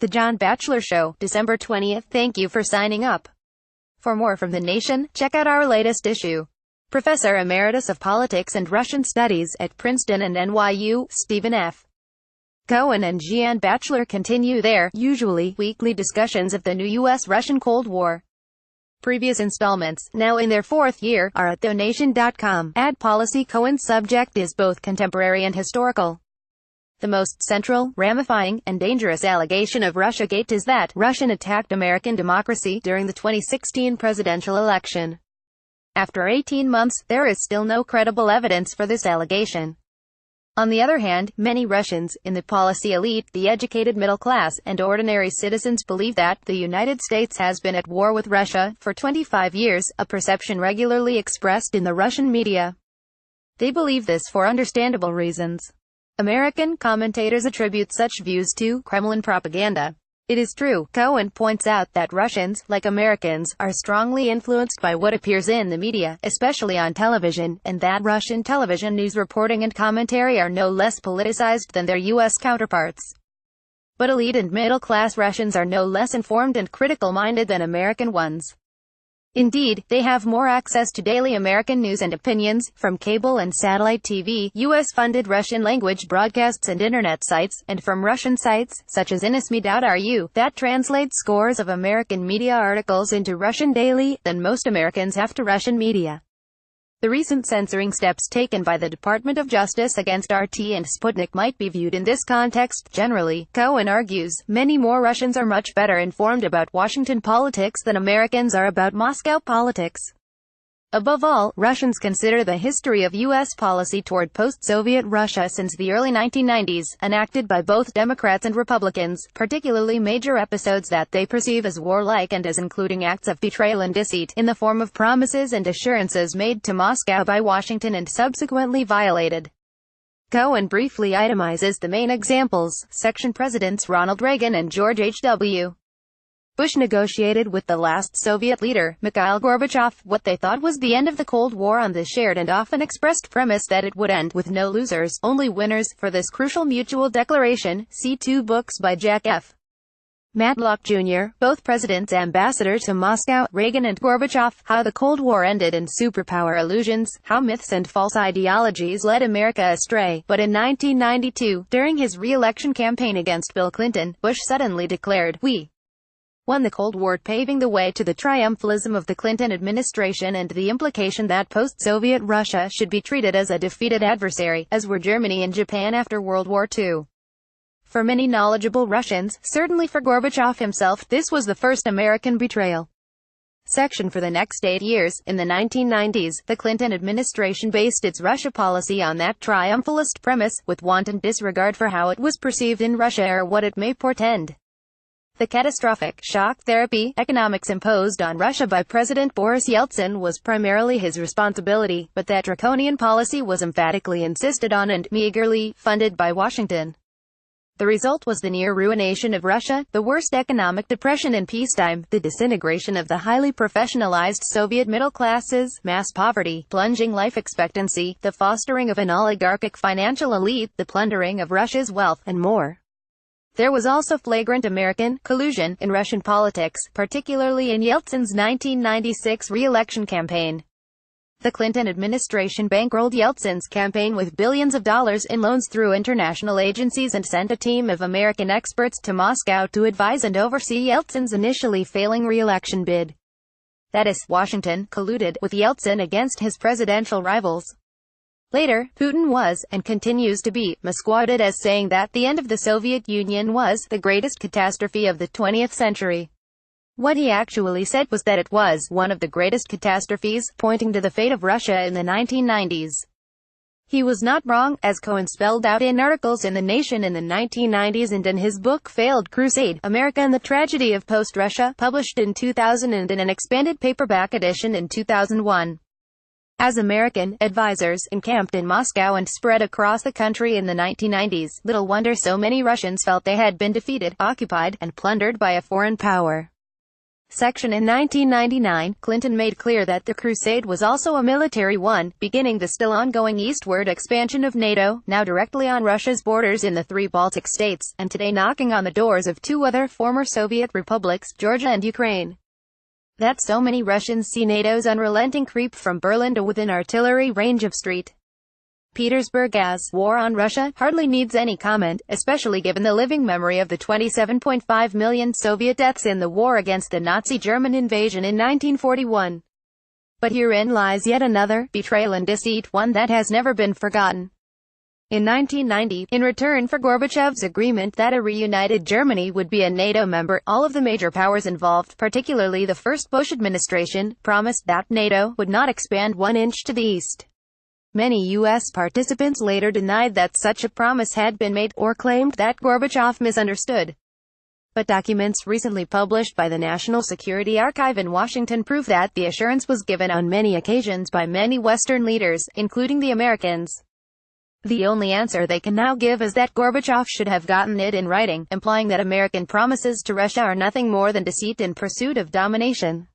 The John Batchelor Show, December 20th. Thank you for signing up. For more from The Nation, check out our latest issue. Professor Emeritus of Politics and Russian Studies at Princeton and NYU, Stephen F. Cohen and John Batchelor continue their, usually, weekly discussions of the new U.S.-Russian Cold War. Previous installments, now in their fourth year, are at thenation.com. Policy Cohen's subject is both contemporary and historical. The most central, ramifying, and dangerous allegation of Russiagate is that Russia attacked American democracy during the 2016 presidential election. After 18 months, there is still no credible evidence for this allegation. On the other hand, many Russians, in the policy elite, the educated middle class, and ordinary citizens believe that the United States has been at war with Russia for 25 years, a perception regularly expressed in the Russian media. They believe this for understandable reasons. American commentators attribute such views to Kremlin propaganda. It is true, Cohen points out, that Russians, like Americans, are strongly influenced by what appears in the media, especially on television, and that Russian television news reporting and commentary are no less politicized than their U.S. counterparts. But elite and middle-class Russians are no less informed and critical-minded than American ones. Indeed, they have more access to daily American news and opinions, from cable and satellite TV, U.S.-funded Russian-language broadcasts and Internet sites, and from Russian sites, such as inismi.ru, that translate scores of American media articles into Russian daily, than most Americans have to Russian media. The recent censoring steps taken by the Department of Justice against RT and Sputnik might be viewed in this context. Generally, Cohen argues, many more Russians are much better informed about Washington politics than Americans are about Moscow politics. Above all, Russians consider the history of U.S. policy toward post-Soviet Russia since the early 1990s, enacted by both Democrats and Republicans, particularly major episodes that they perceive as warlike and as including acts of betrayal and deceit, in the form of promises and assurances made to Moscow by Washington and subsequently violated. Cohen briefly itemizes the main examples. Section Presidents Ronald Reagan and George H.W. Bush negotiated with the last Soviet leader, Mikhail Gorbachev, what they thought was the end of the Cold War on the shared and often expressed premise that it would end with no losers, only winners. For this crucial mutual declaration, see two books by Jack F. Matlock Jr., both presidents ambassador to Moscow, Reagan and Gorbachev, How the Cold War Ended and Superpower Illusions, How Myths and False Ideologies Led America Astray. But in 1992, during his re-election campaign against Bill Clinton, Bush suddenly declared, "We won the Cold War," paving the way to the triumphalism of the Clinton administration and the implication that post-Soviet Russia should be treated as a defeated adversary, as were Germany and Japan after World War II. For many knowledgeable Russians, certainly for Gorbachev himself, this was the first American betrayal. Section For the next 8 years, in the 1990s, the Clinton administration based its Russia policy on that triumphalist premise, with wanton disregard for how it was perceived in Russia or what it may portend. The catastrophic shock therapy economics imposed on Russia by President Boris Yeltsin was primarily his responsibility, but that draconian policy was emphatically insisted on and meagerly funded by Washington. The result was the near ruination of Russia, the worst economic depression in peacetime, the disintegration of the highly professionalized Soviet middle classes, mass poverty, plunging life expectancy, the fostering of an oligarchic financial elite, the plundering of Russia's wealth, and more. There was also flagrant American collusion in Russian politics, particularly in Yeltsin's 1996 re-election campaign. The Clinton administration bankrolled Yeltsin's campaign with billions of dollars in loans through international agencies and sent a team of American experts to Moscow to advise and oversee Yeltsin's initially failing re-election bid. That is, Washington colluded with Yeltsin against his presidential rivals. Later, Putin was, and continues to be, misquoted as saying that the end of the Soviet Union was the greatest catastrophe of the 20th century. What he actually said was that it was one of the greatest catastrophes, pointing to the fate of Russia in the 1990s. He was not wrong, as Cohen spelled out in articles in The Nation in the 1990s and in his book Failed Crusade, America and the Tragedy of Post-Russia, published in 2000 and in an expanded paperback edition in 2001. As American advisors encamped in Moscow and spread across the country in the 1990s, little wonder so many Russians felt they had been defeated, occupied, and plundered by a foreign power. Section in 1999, Clinton made clear that the crusade was also a military one, beginning the still ongoing eastward expansion of NATO, now directly on Russia's borders in the three Baltic states, and today knocking on the doors of two other former Soviet republics, Georgia and Ukraine. That so many Russians see NATO's unrelenting creep from Berlin to within artillery range of St. Petersburg as war on Russia hardly needs any comment, especially given the living memory of the 27.5 million Soviet deaths in the war against the Nazi German invasion in 1941. But herein lies yet another betrayal and deceit, one that has never been forgotten. In 1990, in return for Gorbachev's agreement that a reunited Germany would be a NATO member, all of the major powers involved, particularly the first Bush administration, promised that NATO would not expand 1 inch to the east. Many U.S. participants later denied that such a promise had been made, or claimed that Gorbachev misunderstood. But documents recently published by the National Security Archive in Washington prove that the assurance was given on many occasions by many Western leaders, including the Americans. The only answer they can now give is that Gorbachev should have gotten it in writing, implying that American promises to Russia are nothing more than deceit in pursuit of domination.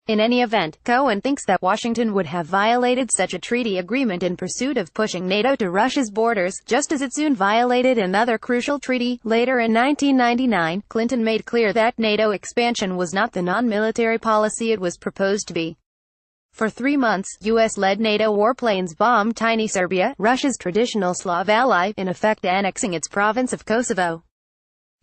In any event, Cohen thinks that Washington would have violated such a treaty agreement in pursuit of pushing NATO to Russia's borders, just as it soon violated another crucial treaty. Later in 1999, Clinton made clear that NATO expansion was not the non-military policy it was proposed to be. For 3 months, U.S.-led NATO warplanes bombed tiny Serbia, Russia's traditional Slav ally, in effect annexing its province of Kosovo.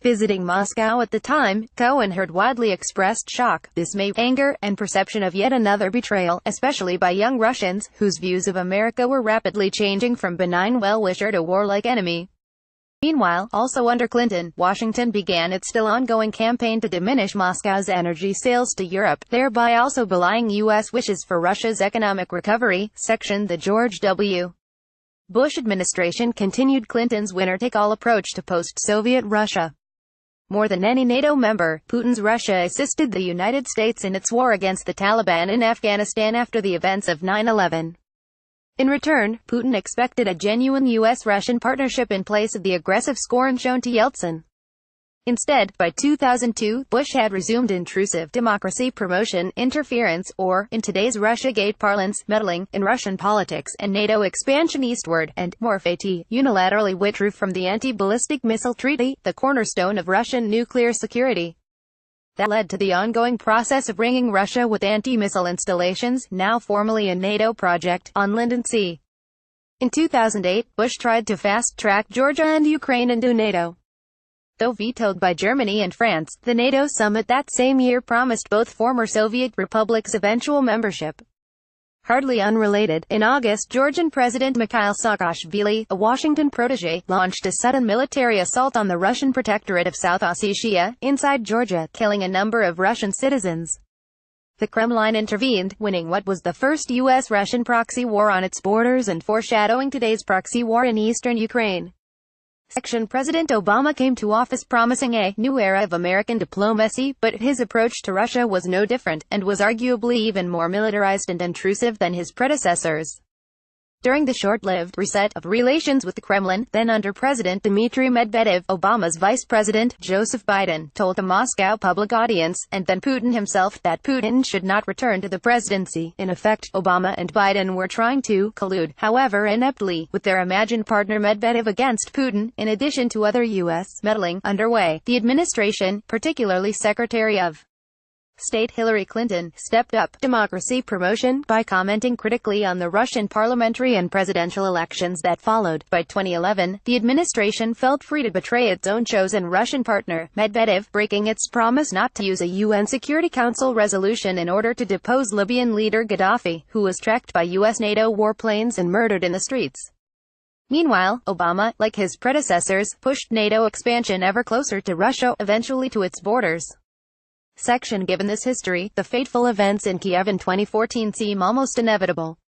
Visiting Moscow at the time, Cohen heard widely expressed shock, dismay, anger, and perception of yet another betrayal, especially by young Russians, whose views of America were rapidly changing from benign well-wisher to warlike enemy. Meanwhile, also under Clinton, Washington began its still ongoing campaign to diminish Moscow's energy sales to Europe, thereby also belying U.S. wishes for Russia's economic recovery. Section The George W. Bush administration continued Clinton's winner-take-all approach to post-Soviet Russia. More than any NATO member, Putin's Russia assisted the United States in its war against the Taliban in Afghanistan after the events of 9/11. In return, Putin expected a genuine U.S.-Russian partnership in place of the aggressive scorn shown to Yeltsin. Instead, by 2002, Bush had resumed intrusive democracy promotion, interference, or, in today's Russiagate parlance, meddling, in Russian politics, and NATO expansion eastward, and, more fatally, unilaterally withdrew from the Anti-Ballistic Missile Treaty, the cornerstone of Russian nuclear security. That led to the ongoing process of bringing Russia with anti-missile installations, now formally a NATO project, on land and sea. In 2008, Bush tried to fast-track Georgia and Ukraine into NATO. Though vetoed by Germany and France, the NATO summit that same year promised both former Soviet republics eventual membership. Hardly unrelated, in August, Georgian President Mikhail Saakashvili, a Washington protege, launched a sudden military assault on the Russian protectorate of South Ossetia, inside Georgia, killing a number of Russian citizens. The Kremlin intervened, winning what was the first U.S.-Russian proxy war on its borders and foreshadowing today's proxy war in eastern Ukraine. Section President Obama came to office promising a new era of American diplomacy, but his approach to Russia was no different, and was arguably even more militarized and intrusive than his predecessors. During the short-lived reset of relations with the Kremlin, then under President Dmitry Medvedev, Obama's vice president, Joseph Biden, told a Moscow public audience, and then Putin himself, that Putin should not return to the presidency. In effect, Obama and Biden were trying to collude, however ineptly, with their imagined partner Medvedev against Putin, in addition to other U.S. meddling underway. The administration, particularly Secretary of State Hillary Clinton, stepped up democracy promotion by commenting critically on the Russian parliamentary and presidential elections that followed. By 2011, the administration felt free to betray its own chosen Russian partner, Medvedev, breaking its promise not to use a UN Security Council resolution in order to depose Libyan leader Gaddafi, who was tracked by U.S. NATO warplanes and murdered in the streets. Meanwhile, Obama, like his predecessors, pushed NATO expansion ever closer to Russia, eventually to its borders. Section Given this history, the fateful events in Kiev in 2014 seem almost inevitable.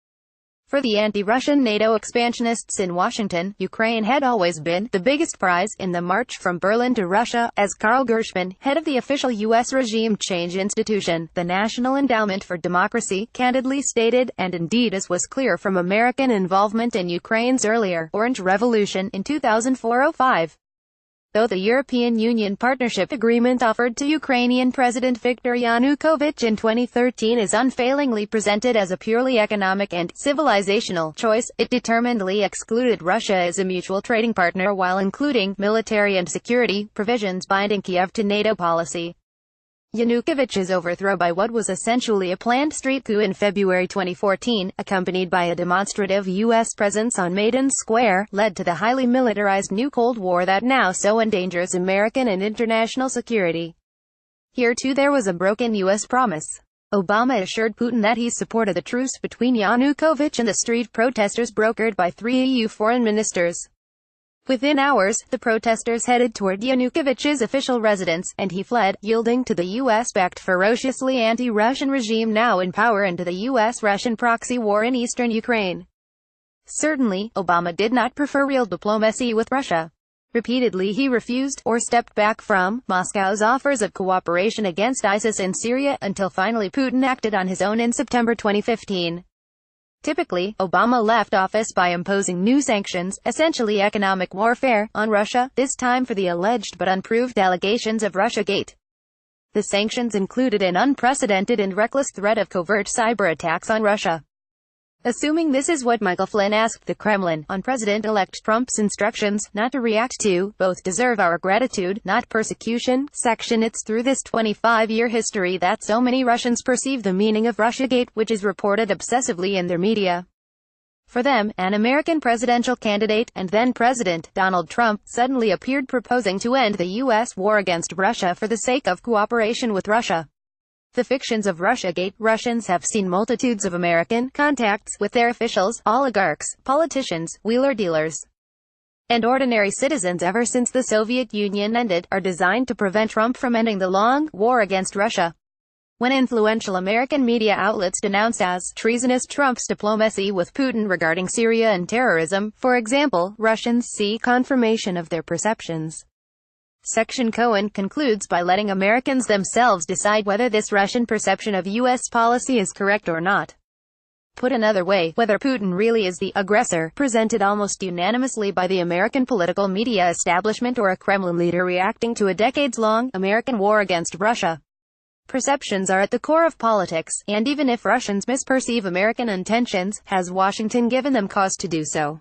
For the anti-Russian NATO expansionists in Washington, Ukraine had always been the biggest prize in the march from Berlin to Russia, as Karl Gershman, head of the official U.S. regime change institution, the National Endowment for Democracy, candidly stated, and indeed as was clear from American involvement in Ukraine's earlier Orange Revolution in 2004-05. though the European Union Partnership Agreement offered to Ukrainian President Viktor Yanukovych in 2013 is unfailingly presented as a purely economic and civilizational choice, it determinedly excluded Russia as a mutual trading partner while including military and security provisions binding Kiev to NATO policy. Yanukovych's overthrow by what was essentially a planned street coup in February 2014, accompanied by a demonstrative U.S. presence on Maidan Square, led to the highly militarized new Cold War that now so endangers American and international security. Here too there was a broken U.S. promise. Obama assured Putin that he supported the truce between Yanukovych and the street protesters brokered by 3 EU foreign ministers. Within hours, the protesters headed toward Yanukovych's official residence, and he fled, yielding to the U.S.-backed ferociously anti-Russian regime now in power and to the U.S.-Russian proxy war in eastern Ukraine. Certainly, Obama did not prefer real diplomacy with Russia. Repeatedly he refused, or stepped back from, Moscow's offers of cooperation against ISIS in Syria, until finally Putin acted on his own in September 2015. Typically, Obama left office by imposing new sanctions, essentially economic warfare, on Russia, this time for the alleged but unproved allegations of Russiagate. The sanctions included an unprecedented and reckless threat of covert cyber attacks on Russia. Assuming this is what Michael Flynn asked the Kremlin, on President-elect Trump's instructions, not to react to, both deserve our gratitude, not persecution, section. It's through this 25-year history that so many Russians perceive the meaning of Russiagate, which is reported obsessively in their media. For them, an American presidential candidate, and then President, Donald Trump, suddenly appeared proposing to end the U.S. war against Russia for the sake of cooperation with Russia. The fictions of Russiagate. Russians have seen multitudes of American contacts with their officials, oligarchs, politicians, wheeler-dealers, and ordinary citizens ever since the Soviet Union ended, are designed to prevent Trump from ending the long war against Russia. When influential American media outlets denounce as treasonous Trump's diplomacy with Putin regarding Syria and terrorism, for example, Russians see confirmation of their perceptions. Section Cohen concludes by letting Americans themselves decide whether this Russian perception of U.S. policy is correct or not. Put another way, whether Putin really is the aggressor, presented almost unanimously by the American political media establishment, or a Kremlin leader reacting to a decades-long American war against Russia. Perceptions are at the core of politics, and even if Russians misperceive American intentions, has Washington given them cause to do so?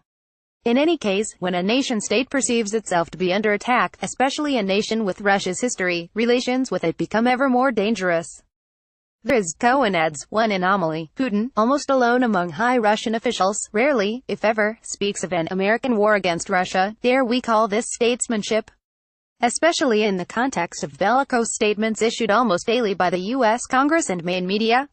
In any case, when a nation-state perceives itself to be under attack, especially a nation with Russia's history, relations with it become ever more dangerous. There is, Cohen adds, one anomaly. Putin, almost alone among high Russian officials, rarely, if ever, speaks of an American war against Russia. Dare we call this statesmanship? Especially in the context of bellicose statements issued almost daily by the U.S. Congress and main media.